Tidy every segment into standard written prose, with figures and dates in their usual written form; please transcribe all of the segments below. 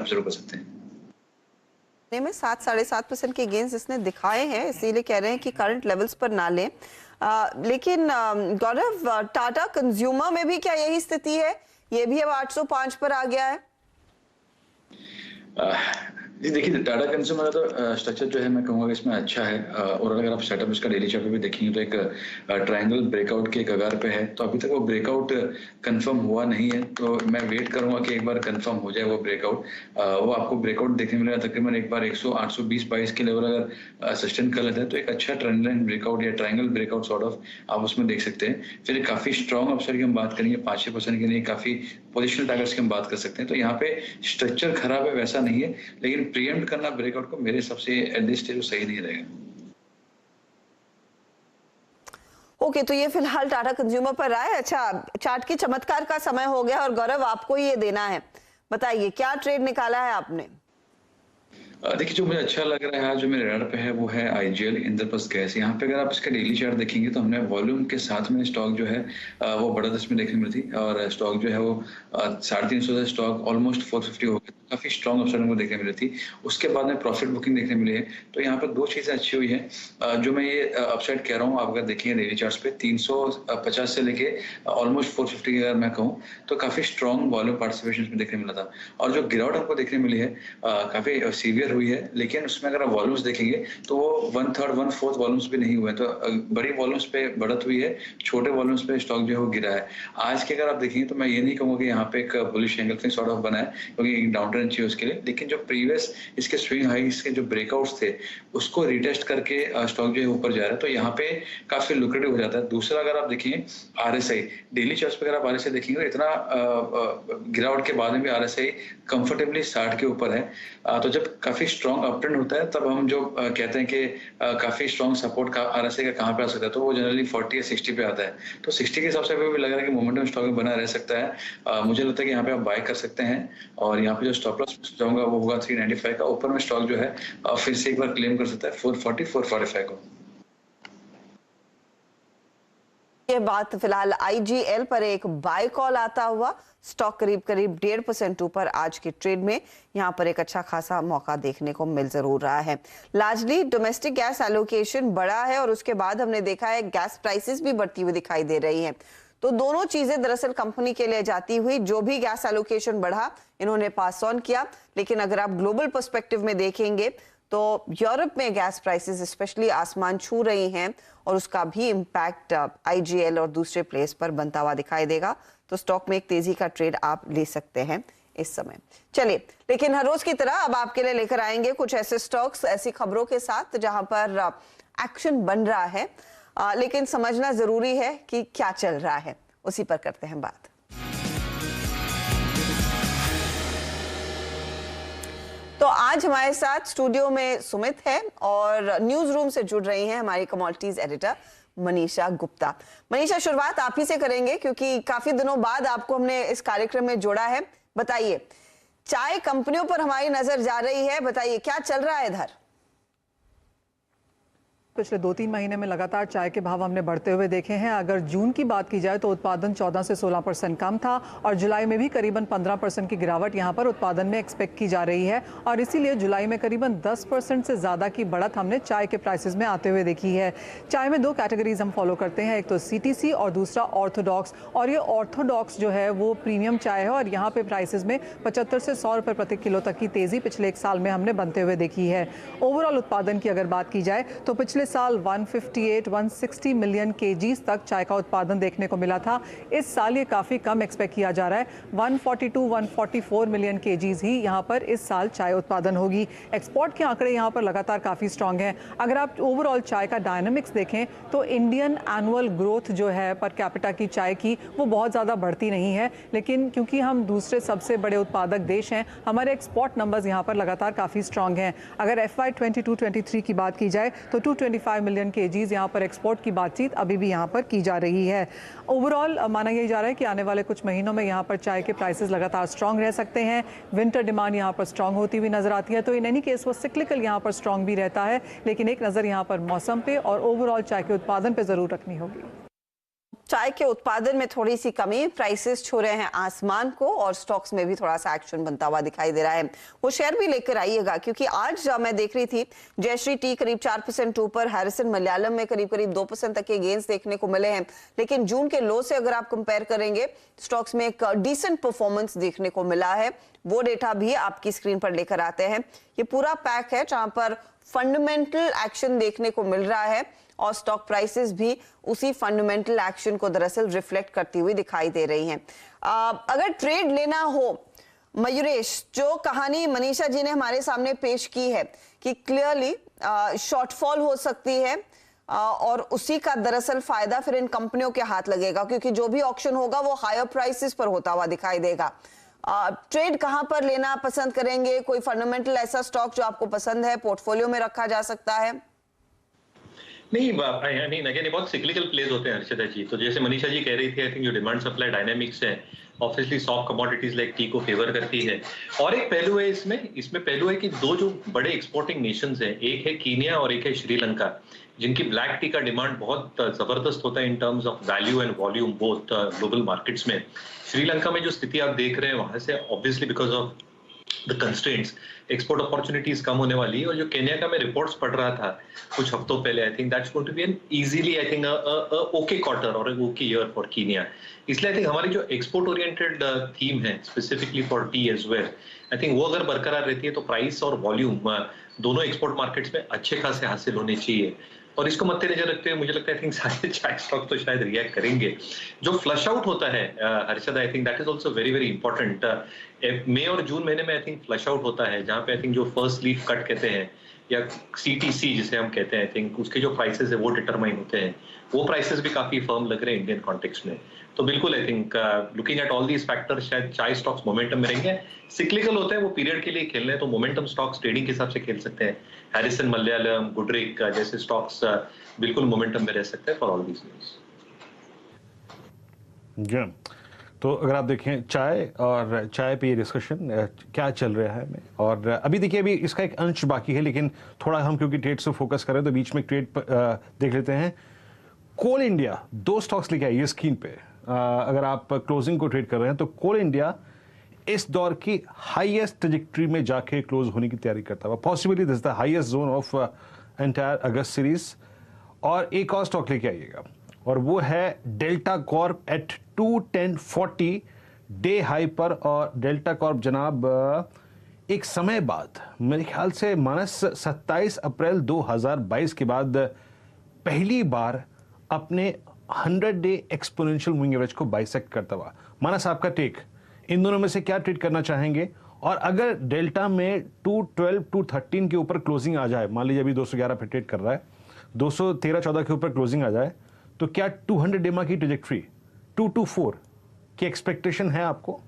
आप जरूर कर सकते हैं। में 7-7.5% के गेंस इसने दिखाए हैं, इसीलिए कह रहे हैं कि करंट लेवल्स पर ना लें। लेकिन गौरव, टाटा कंज्यूमर में भी क्या यही स्थिति है? ये भी अब 805 पर आ गया है। जी देखिए, टाटा कंज्यूमर का तो स्ट्रक्चर जो है मैं कहूँगा कि इसमें अच्छा है। और अगर आप सेटअप इसका डेली चार्ट पे भी देखेंगे तो एक ट्रायंगल ब्रेकआउट के कगार पे है, तो अभी तक वो ब्रेकआउट कंफर्म हुआ नहीं है। तो मैं वेट करूंगा कि एक बार कंफर्म हो जाए वो ब्रेकआउट। वो आपको ब्रेकआउट देखने मिलेगा तकरीबन एक बार 820-22 के लेवल अगर सस्टेन कर लेते हैं तो एक अच्छा ट्रेंड लाइन ब्रेकआउट या ट्रायंगल ब्रेकआउट सॉर्ट ऑफ आप उसमें देख सकते हैं। फिर काफी स्ट्रॉन्ग अपसाइड की हम बात करेंगे 5-6% के लिए, काफी पोजिशनल टारगेट्स की हम बात कर सकते हैं। तो यहाँ पे स्ट्रक्चर खराब है वैसा नहीं है, लेकिन प्रीएम्प्ट करना ब्रेकआउट को मेरे हिसाब से एट दिस स्टेज सही नहीं रहेगा। ओके, तो ये फिलहाल टाटा कंज्यूमर पर रहा है। अच्छा, चार्ट की चमत्कार का समय हो गया और गौरव आपको ये देना है, बताइए क्या ट्रेड निकाला है आपने? देखिए, जो मुझे अच्छा लग रहा है, जो मेरे रडार पे है वो है आईजीएल इंद्रप्रस्थ गैस। यहाँ पे अगर आप इसका डेली चार्ट देखेंगे तो हमने वॉल्यूम के साथ में स्टॉक जो है वो बढ़त इसमें देखने मिली थी, और स्टॉक जो है वो 350 से स्टॉक ऑलमोस्ट 450 हो गया, काफी स्ट्रॉन्ग अपसाइड हमको देखने मिली थी। उसके बाद में प्रॉफिट बुकिंग देखने मिली है। तो यहाँ पर दो चीजें अच्छी हुई है। जो मैं ये अपसाइड कह रहा हूँ, आप अगर देखेंगे डेली चार्ट पे 350 से लेके ऑलमोस्ट 450 अगर मैं कहूँ तो काफी स्ट्रॉन्ग वॉल्यूम पार्टिसिपेशन इसमें देखने मिला था। और जो गिरावट हमको देखने मिली है काफी सीवियर हुई है, लेकिन उसमें अगर आप वॉल्यूम्स देखेंगे तो वो 1/3 1/4 वॉल्यूम्स भी नहीं हुए। तो बड़ी वॉल्यूम्स पे बढ़त हुई है, छोटे वॉल्यूम्स पे स्टॉक जो है वो गिरा है। आज के अगर आप देखेंगे तो मैं ये नहीं कहूंगा कि यहाँ पे एक bullish angle thing sort of बना है, क्योंकि एक डाउन ट्रेंड चाहिए उसके लिए। लेकिन जो प्रीवियस इसके स्विंग हाइस के जो ब्रेकआउट्स थे उसको रिटेस्ट करके स्टॉक जो है ऊपर जा रहा है, तो यहाँ पे काफी लुक्रेटिव हो जाता है। दूसरा, अगर आप देखिए आरएसआई डेली चार्ट पे, अगर आप आरएसआई देखेंगे इतना गिरावट के बाद में भी आरएसआई कंफर्टेबली 60 के ऊपर है। तो जब काफी स्ट्रॉन्ग अप ट्रेंड होता है तब हम जो कहते हैं कि काफी स्ट्रॉन्ग सपोर्ट का आरएसआई का कहाँ पे आ सकता है, तो वो जनरली 40 या 60 पे आता है। तो 60 के हिसाब से भी लग रहा है कि मोमेंटम स्टॉक में बना रह सकता है। मुझे लगता है कि यहाँ पे आप बाय कर सकते हैं। और यहाँ पे जो स्टॉप लॉस जाऊंगा वो होगा 395 का। ऊपर में स्टॉक जो है फिर से एक बार क्लेम कर सकता है 440 445 को। ये बात फिलहाल आईजीएल पर एक बाय कॉल आता हुआ, स्टॉक करीब 1.5% ऊपर आज के ट्रेड में। यहां पर एक अच्छा खासा मौका देखने को मिल जरूर रहा है। लार्जली डोमेस्टिक गैस एलोकेशन बढ़ा है और उसके बाद हमने देखा है गैस प्राइसेस भी बढ़ती हुई दिखाई दे रही हैं। तो दोनों चीजें दरअसल कंपनी के लिए जाती हुई, जो भी गैस एलोकेशन बढ़ा इन्होंने पास ऑन किया। लेकिन अगर आप ग्लोबल पर्सपेक्टिव में देखेंगे तो यूरोप में गैस प्राइसेस स्पेशली आसमान छू रही हैं और उसका भी इम्पैक्ट आईजीएल और दूसरे प्लेस पर बनता हुआ दिखाई देगा। तो स्टॉक में एक तेजी का ट्रेड आप ले सकते हैं इस समय। चलिए, लेकिन हर रोज की तरह अब आपके लिए लेकर आएंगे कुछ ऐसे स्टॉक्स, ऐसी खबरों के साथ जहां पर एक्शन बन रहा है, लेकिन समझना जरूरी है कि क्या चल रहा है। उसी पर करते हैं बात। तो आज हमारे साथ स्टूडियो में सुमित है और न्यूज रूम से जुड़ रही हैं हमारी कमोडिटीज एडिटर मनीषा गुप्ता। मनीषा, शुरुआत आप ही से करेंगे क्योंकि काफी दिनों बाद आपको हमने इस कार्यक्रम में जोड़ा है। बताइए, चाय कंपनियों पर हमारी नजर जा रही है, बताइए क्या चल रहा है इधर? पिछले 2-3 महीने में लगातार चाय के भाव हमने बढ़ते हुए देखे हैं। अगर जून की बात की जाए तो उत्पादन 14 से 16% कम था और जुलाई में भी करीबन 15% की गिरावट यहां पर उत्पादन में एक्सपेक्ट की जा रही है। और इसीलिए जुलाई में करीबन 10% से ज़्यादा की बढ़त हमने चाय के प्राइसेस में आते हुए देखी है। चाय में दो कैटेगरीज हम फॉलो करते हैं, एक तो सीटीसी और दूसरा ऑर्थोडॉक्स। और ये ऑर्थोडॉक्स जो है वो प्रीमियम चाय है और यहाँ पे प्राइसेस में 75 से 100 रुपये प्रति किलो तक की तेज़ी पिछले एक साल में हमने बनते हुए देखी है। ओवरऑल उत्पादन की अगर बात की जाए तो पिछले साल 158-160 मिलियन केजीज तक चाय का उत्पादन देखने को मिला था। इस साल ये काफ़ी कम एक्सपेक्ट किया जा रहा है, 142-144 मिलियन केजीज ही यहाँ पर इस साल चाय उत्पादन होगी। एक्सपोर्ट के आंकड़े यहाँ पर लगातार काफ़ी स्ट्रांग हैं। अगर आप ओवरऑल चाय का डायनामिक्स देखें तो इंडियन एनुअल ग्रोथ जो है पर कैपिटा की चाय की वो बहुत ज़्यादा बढ़ती नहीं है, लेकिन क्योंकि हम दूसरे सबसे बड़े उत्पादक देश हैं, हमारे एक्सपोर्ट नंबर्स यहाँ पर लगातार काफ़ी स्ट्रांग हैं। अगर FY 22-23 की बात की जाए तो 225 मिलियन केजीज यहाँ पर एक्सपोर्ट की बातचीत अभी भी यहाँ पर की जा रही है। ओवरऑल माना यही जा रहा है कि आने वाले कुछ महीनों में यहाँ पर चाय के प्राइसेस लगातार स्ट्रांग रह सकते हैं। विंटर डिमांड यहाँ पर स्ट्रांग होती हुई नजर आती है, तो इन एनी केस वो सिक्लिकल यहाँ पर स्ट्रांग भी रहता है, लेकिन एक नज़र यहाँ पर मौसम पे और ओवरऑल चाय के उत्पादन पे ज़रूर रखनी होगी। चाय के उत्पादन में थोड़ी सी कमी, प्राइसेस छू रहे हैं आसमान को और स्टॉक्स में भी थोड़ा सा एक्शन बनता हुआ दिखाई दे रहा है। वो शेयर भी लेकर आइएगा, क्योंकि आज मैं देख रही थी जयश्री टी करीब 4% ऊपर, हैरिसन मलयालम में करीब 2% तक के गेंस देखने को मिले हैं। लेकिन जून के लो से अगर आप कंपेयर करेंगे, स्टॉक्स में एक डिसेंट परफॉर्मेंस देखने को मिला है। वो डेटा भी आपकी स्क्रीन पर लेकर आते हैं। ये पूरा पैक है जहां पर फंडामेंटल एक्शन देखने को मिल रहा है और स्टॉक प्राइसेस भी उसी फंडामेंटल एक्शन को दरअसल रिफ्लेक्ट करती हुई दिखाई दे रही हैं। अगर ट्रेड लेना हो, मयूरेश, जो कहानी मनीषा जी ने हमारे सामने पेश की है कि क्लियरली शॉर्टफॉल हो सकती है और उसी का दरअसल फायदा फिर इन कंपनियों के हाथ लगेगा, क्योंकि जो भी ऑक्शन होगा वो हायर प्राइसेस पर होता हुआ दिखाई देगा। ट्रेड कहां पर लेना पसंद करेंगे? कोई फंडामेंटल ऐसा स्टॉक जो आपको पसंद है, पोर्टफोलियो में रखा जा सकता है? नहीं, अगेन ये बहुत सिक्लिकल प्लेस होते हैं हर्षिता जी। तो जैसे मनीषा जी कह रही थी, आई थिंक जो डिमांड सप्लाई डायनामिक्स है obviously soft commodities like T को फेवर करती है। और एक पहलू है इसमें पहलू है कि दो जो बड़े एक्सपोर्टिंग नेशंस हैं, एक है कीनिया और एक है श्रीलंका, जिनकी ब्लैक टी का डिमांड बहुत जबरदस्त होता है in terms of value and volume both global markets में। श्रीलंका में जो स्थिति आप देख रहे हैं, वहां से obviously because of the constraints export opportunities कम होने वाली है। और जो केन्या का मैं रिपोर्ट्स पढ़ रहा था कुछ हफ्तों पहले, I think that's going to be an easily I think okay quarter और ओके ईयर फॉर कीनिया। इसलिए आई थिंक हमारी जो एक्सपोर्ट ओरिएंटेड थीम है specifically for tea as well, I think वो अगर बरकरार रहती है तो प्राइस और वॉल्यूम दोनों एक्सपोर्ट मार्केट्स में अच्छे खासे हासिल होने चाहिए। और इसको मद्देनजर रखते हुए मुझे लगता है आई थिंक सारे चाय स्टॉक तो शायद रिएक्ट करेंगे। जो फ्लश आउट होता है Harshad, I think that is also very very important. मई और जून महीने में आई थिंक फ्लश आउट होता है, जहां पे आई थिंक जो फर्स्ट लीफ कट कहते हैं या सीटीसी जिसे हम कहते हैं, आई थिंक उसके जो प्राइसेस है वो डिटरमाइन होते हैं। वो प्राइसेस भी काफी फर्म लग रहे हैं इंडियन कॉन्टेक्स्ट में। तो बिल्कुल I think looking at all these factors, शायद चाय स्टॉक्स मोमेंटम में रहेंगे। सिक्लिकल होते हैं, वो पीरियड के लिए खेलने हैं, तो मोमेंटम स्टॉक्स ट्रेडिंग के हिसाब से खेल सकते हैं। हैरिसन मलयालम, गुडरिक जैसे स्टॉक्स बिल्कुल मोमेंटम में रह सकते हैं फॉर ऑल दीज न्यूज़। तो अगर आप देखें चाय पे ये डिस्कशन क्या चल रहा है में, और अभी देखिए अभी इसका एक अंश बाकी है, लेकिन थोड़ा हम क्योंकि ट्रेड से फोकस करें तो बीच में ट्रेड देख लेते हैं। कोल इंडिया 2 स्टॉक्स लेके आई है स्क्रीन पे। अगर आप क्लोजिंग को ट्रेड कर रहे हैं तो कोल इंडिया इस दौर की हाईएस्ट ट्रेजेक्टरी में जाके क्लोज होने की तैयारी करता हुआ, possibly this the highest zone of entire August series. और एक और स्टॉक लेके आइएगा और वो है Delta Corp at 210.40 day high पर। और डेल्टा कॉर्प जनाब एक समय बाद, मेरे ख्याल से मानस 27 अप्रैल 2022 के बाद पहली बार अपने 100 डे एक्सपोनेंशियल मूविंग एवरेज को बाइसेक्ट करता हुआ। मानस, आपका टेक, इन दोनों में से क्या ट्रेड करना चाहेंगे? और अगर डेल्टा में 212 213 के ऊपर क्लोजिंग आ जाए, मान लीजिए अभी 211 पे ट्रेड कर रहा है, 213-14 के ऊपर क्लोजिंग आ जाए, तो क्या 200 डेमा की ट्रेजेक्टरी 224 की एक्सपेक्टेशन है आपको?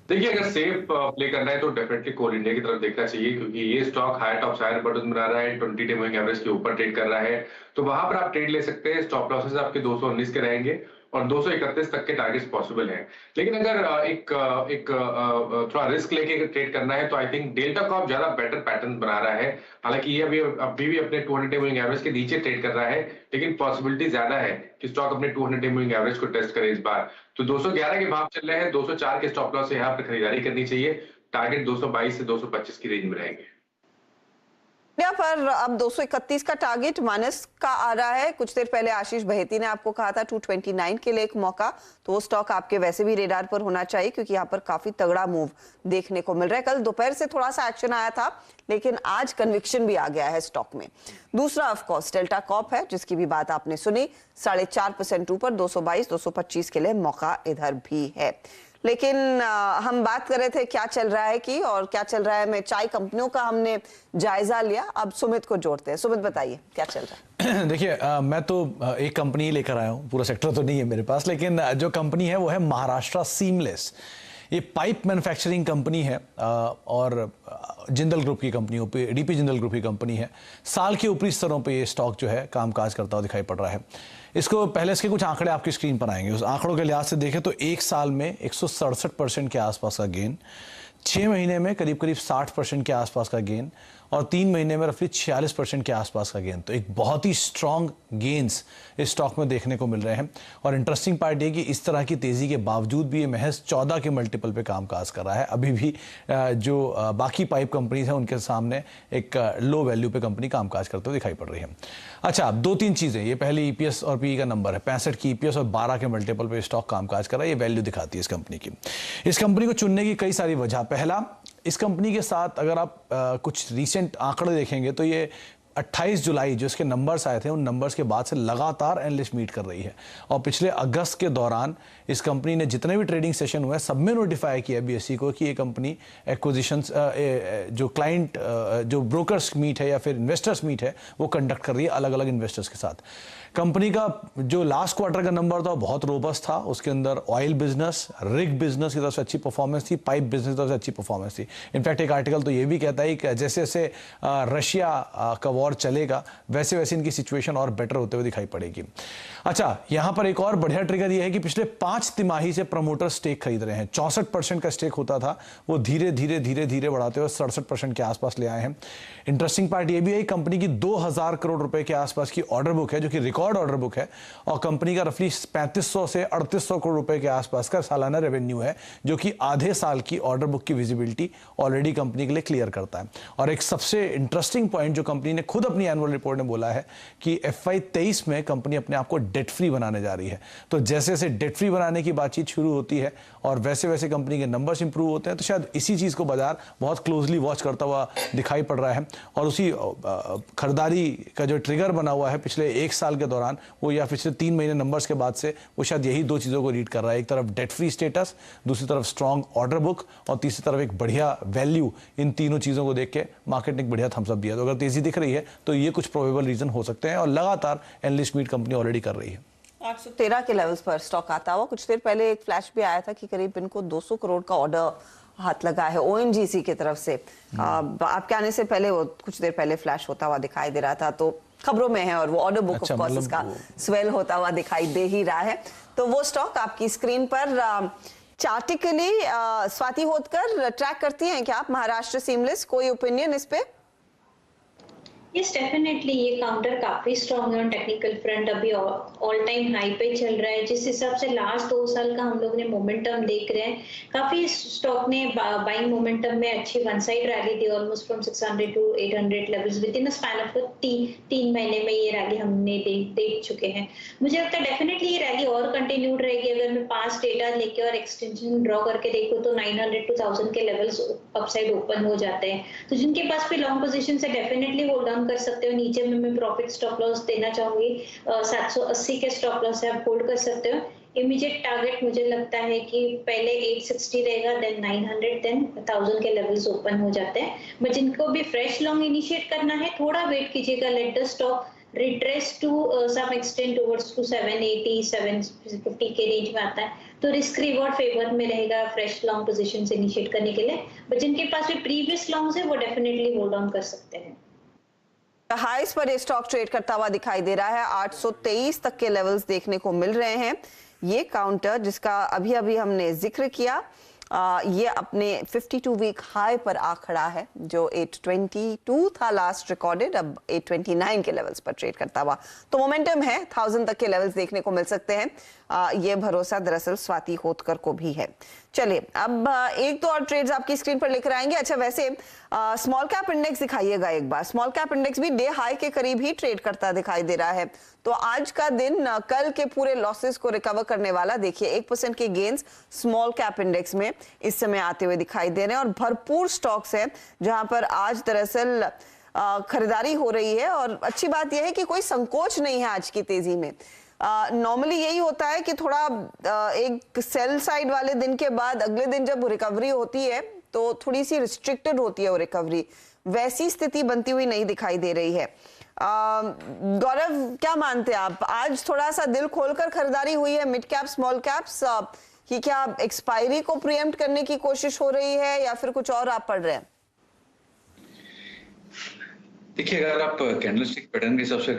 देखिए, अगर सेफ प्ले करना है तो डेफिनेटली कोल इंडिया की तरफ देखना चाहिए, क्योंकि ये stock higher top higher bottom बना रहा है, 20 डे मूविंग एवरेज के ऊपर ट्रेड कर रहा है, तो वहां पर आप ट्रेड ले सकते हैं। स्टॉप लॉसेस आपके 219 के रहेंगे और 231 तक के टारगेट्स पॉसिबल हैं। लेकिन अगर एक थोड़ा रिस्क लेके ट्रेड करना है तो आई थिंक डेल्टा कॉर्प ज्यादा बेटर पैटर्न बना रहा है। हालांकि ये अभी भी अपने 200 डे मूविंग एवरेज के नीचे ट्रेड कर रहा है, लेकिन पॉसिबिलिटी ज्यादा है कि स्टॉक अपने 200 डे मूविंग एवरेज को टेस्ट करे इस बार। तो 211 के भाव चल रहे हैं, 204 के स्टॉप लॉस से यहाँ पर खरीदारी करनी चाहिए। टारगेट 222 से 225 की रेंज में रहेंगे। पर अब 231 का टारगेट मानस का आ रहा है। कुछ देर पहले आशीष बहेती ने आपको कहा था 229 के लिए एक मौका, तो वो स्टॉक आपके वैसे भी रेडार पर होना चाहिए, क्योंकि यहाँ पर काफी तगड़ा मूव देखने को मिल रहा है। कल दोपहर से थोड़ा सा एक्शन आया था, लेकिन आज कन्विक्शन भी आ गया है स्टॉक में। दूसरा ऑफ कोर्स डेल्टा कॉर्प है, जिसकी भी बात आपने सुनी, 4.5% ऊपर 222-225 के लिए मौका इधर भी है। लेकिन हम बात कर रहे थे क्या चल रहा है कि और क्या चल रहा है में चाय कंपनियों का हमने जायजा लिया। अब सुमित को जोड़ते हैं। सुमित, बताइए क्या चल रहा है? देखिए, मैं तो एक कंपनी ही लेकर आया हूँ, पूरा सेक्टर तो नहीं है मेरे पास, लेकिन जो कंपनी है वो है महाराष्ट्र सीमलेस। ये पाइप मैन्युफैक्चरिंग कंपनी है और जिंदल ग्रुप की कंपनी, डीपी जिंदल ग्रुप की कंपनी है। साल के ऊपरी स्तरों पे ये स्टॉक जो है कामकाज करता हुआ दिखाई पड़ रहा है। इसको पहले इसके कुछ आंकड़े आपकी स्क्रीन पर आएंगे। उस आंकड़ों के लिहाज से देखें तो एक साल में 167% के आसपास का गेन, 6 महीने में करीब करीब 60% के आसपास का गेन और 3 महीने में रफली 46% के आसपास का गेन। तो एक बहुत ही स्ट्रॉन्ग गेन्स इस स्टॉक में देखने को मिल रहे हैं। और इंटरेस्टिंग पार्ट ये कि इस तरह की तेज़ी के बावजूद भी ये महज 14 के मल्टीपल पे कामकाज कर रहा है। अभी भी जो बाकी पाइप कंपनीज हैं उनके सामने एक लो वैल्यू पे कंपनी कामकाज करते हुए दिखाई पड़ रही है। अच्छा, अब 2-3 चीज़ें, ये पहले ईपीएस और पीई का नंबर है, 65 की ईपीएस और 12 के मल्टीपल पे स्टॉक कामकाज कर रहा है। ये वैल्यू दिखाती है इस कंपनी की। इस कंपनी को चुनने की कई सारी वजह। पहला, इस कंपनी के साथ अगर आप कुछ रीसेंट आंकड़े देखेंगे तो ये 28 जुलाई जो इसके नंबर्स आए थे उन नंबर्स के बाद से लगातार एनालिस्ट मीट कर रही है। और पिछले अगस्त के दौरान इस कंपनी ने जितने भी ट्रेडिंग सेशन हुए सब में नोटिफाई किया बीएसई को कि ये कंपनी एक्विजिशंस जो क्लाइंट जो ब्रोकर्स मीट है या फिर इन्वेस्टर्स मीट है वो कंडक्ट कर रही है अलग अलग इन्वेस्टर्स के साथ। कंपनी का जो लास्ट क्वार्टर का नंबर था बहुत रोबस्ट था। उसके अंदर ऑयल बिजनेस, रिग बिजनेस की तरफ से अच्छी परफॉर्मेंस थी, पाइप बिजनेस की तरफ से अच्छी परफॉर्मेंस थी। इनफैक्ट एक आर्टिकल तो ये भी कहता है कि जैसे जैसे रशिया का वॉर चलेगा वैसे वैसे इनकी सिचुएशन और बेटर होते हुए दिखाई पड़ेगी। अच्छा, यहां पर एक और बढ़िया ट्रिगर यह है कि पिछले 5 तिमाही से प्रमोटर स्टेक खरीद रहे हैं। 64% का स्टेक होता था, वो धीरे धीरे धीरे धीरे बढ़ाते हुए 67% के आसपास ले आए हैं। इंटरेस्टिंग पार्ट ये भी है कंपनी की 2000 करोड़ रुपए के आसपास की ऑर्डर बुक है जो कि रिकॉर्ड ऑर्डर बुक है। और कंपनी का रफली 3500 से 3800 करोड़ रुपए के आसपास का सालाना रेवेन्यू है जो कि आधे साल की ऑर्डर बुक की विजिबिलिटी ऑलरेडी कंपनी के लिए क्लियर करता है। और एक सबसे इंटरेस्टिंग पॉइंट जो कंपनी ने खुद अपनी एनुअल रिपोर्ट में बोला है कि FY 23 में कंपनी अपने आप को डेट फ्री बनाने जा रही है। तो जैसे जैसे डेट फ्री बनाने की बातचीत शुरू होती है और वैसे वैसे कंपनी के नंबर्स इंप्रूव होते हैं तो शायद इसी चीज को बाजार बहुत क्लोजली वॉच करता हुआ दिखाई पड़ रहा है। और उसी खरीदारी का जो ट्रिगर बना हुआ है पिछले 1 साल के दौरान वो या पिछले 3 महीने नंबर्स के बाद से वो शायद यही 2 चीजों को रीड कर रहा है। एक तरफ डेट फ्री स्टेटस, दूसरी तरफ स्ट्रॉन्ग ऑर्डर बुक और तीसरी तरफ एक बढ़िया वैल्यू। इन तीनों चीजों को देख के मार्केट ने एक बढ़िया थम्स अप दिया। तो अगर तेजी दिख रही है तो ये कुछ प्रोबेबल रीजन हो सकते हैं और लगातार एनालिस्ट मीट कंपनी ऑलरेडी कर रही है। 813 के लेवल्स पर स्टॉक आता हुआ। कुछ देर पहले एक फ्लैश भी आया था कि करीब इनको 200 करोड़ का ऑर्डर हाथ लगा है ONGC की तरफ से। आपके आने से पहले वो कुछ देर पहले फ्लैश होता हुआ दिखाई दे रहा था तो खबरों में है और वो ऑर्डर बुक ऑफ कोर्स इसका स्वेल होता हुआ दिखाई दे ही रहा है। तो वो स्टॉक आपकी स्क्रीन पर चार्टिकली स्वाति होतकर ट्रैक करती हैं क्या आप महाराष्ट्र सीमलेस? कोई ओपिनियन इस पे? यस डेफिनेटली ये काउंटर काफी स्ट्रॉन्ग है ऑन टेक्निकल फ्रंट। अभी ऑल टाइम हाई पे चल रहा है जिस हिसाब से लास्ट 2 साल का हम लोग ने मोमेंटम देख रहे हैं। काफी स्टॉक ने बाइंग मोमेंटम में अच्छी वन साइड रैली दी almost from 600 to 800 levels within a span of 3 महीने में ये रैली हमने देख चुके हैं। मुझे लगता है डेफिनेटली ये रैली और कंटिन्यूड रहेगी। अगर मैं पास्ट डेटा लेके और एक्सटेंशन ड्रॉ करके देखूं तो 900 टू 1000 के लेवल्स अपसाइड ओपन हो जाते हैं। तो जिनके पास भी लॉन्ग पोजीशन से डेफिनेटली होल्ड कर सकते हो। नीचे में मैं प्रॉफिट स्टॉप लॉस देना चाहूंगी 780 के स्टॉप लॉस है, आप होल्ड कर सकते हो। इमीडिएट टारगेट मुझे लगता है कि पहले 860 रहेगा, देन 900, देन 1000 के लेवल्स ओपन हो जाते हैं। बट जिनको भी फ्रेश लॉन्ग इनिशिएट करना है थोड़ा वेट कीजिएगा। Let the stock retrace to some extent towards to 780 750 के रेंज में आता है तो रिस्क रिवॉर्ड फेवर में रहेगा फ्रेश लॉन्ग पोजीशन से इनिशिएट करने के लिए। बट जिनके पास भी प्रीवियस लॉन्ग्स है वो डेफिनेटली होल्ड ऑन कर सकते हैं। हाइस पर ये स्टॉक ट्रेड करता हुआ दिखाई दे रहा है। 823 तक के लेवल्स देखने को मिल रहे हैं। ये काउंटर जिसका अभी अभी हमने जिक्र किया ये अपने 52 वीक हाई पर आ खड़ा है जो 822 था लास्ट रिकॉर्डेड, अब 829 के लेवल्स पर ट्रेड करता हुआ। तो मोमेंटम है, 1000 तक के लेवल्स देखने को मिल सकते हैं। ये भरोसा दरअसल स्वाति होतकर को भी है। चलिए अब 1-2 और ट्रेड्स आपकी स्क्रीन पर लेकर आएंगे। अच्छा वैसे स्मॉल कैप इंडेक्स दिखाइएगा एक बार। स्मॉल कैप इंडेक्स भी डे हाई के करीब ही ट्रेड करता दिखाई दे रहा है। तो आज का दिन कल के पूरे लॉसेस को रिकवर करने वाला, देखिए 1% के गेन्स स्मॉल कैप इंडेक्स में इस समय आते हुए दिखाई दे रहे हैं और भरपूर स्टॉक्स हैं जहां पर आज दरअसल खरीदारी हो रही है। और अच्छी बात यह है कि कोई संकोच नहीं है आज की तेजी में। नॉर्मली यही होता है कि थोड़ा एक सेल साइड वाले दिन के बाद अगले दिन जब रिकवरी होती है तो थोड़ी सी रिस्ट्रिक्टेड होती है वो रिकवरी। वैसी स्थिति बनती हुई नहीं दिखाई दे रही है। गौरव क्या मानते हैं आप? आज थोड़ा सा दिल खोलकर खरीदारी हुई है मिड कैप स्मॉल कैप्स कि क्या एक्सपायरी को प्रीएम्प्ट करने की कोशिश हो रही है या फिर कुछ और आप पढ़ रहे हैं? देखिए अगर आप कैंडलस्टिक पैटर्न के हिसाब से अगर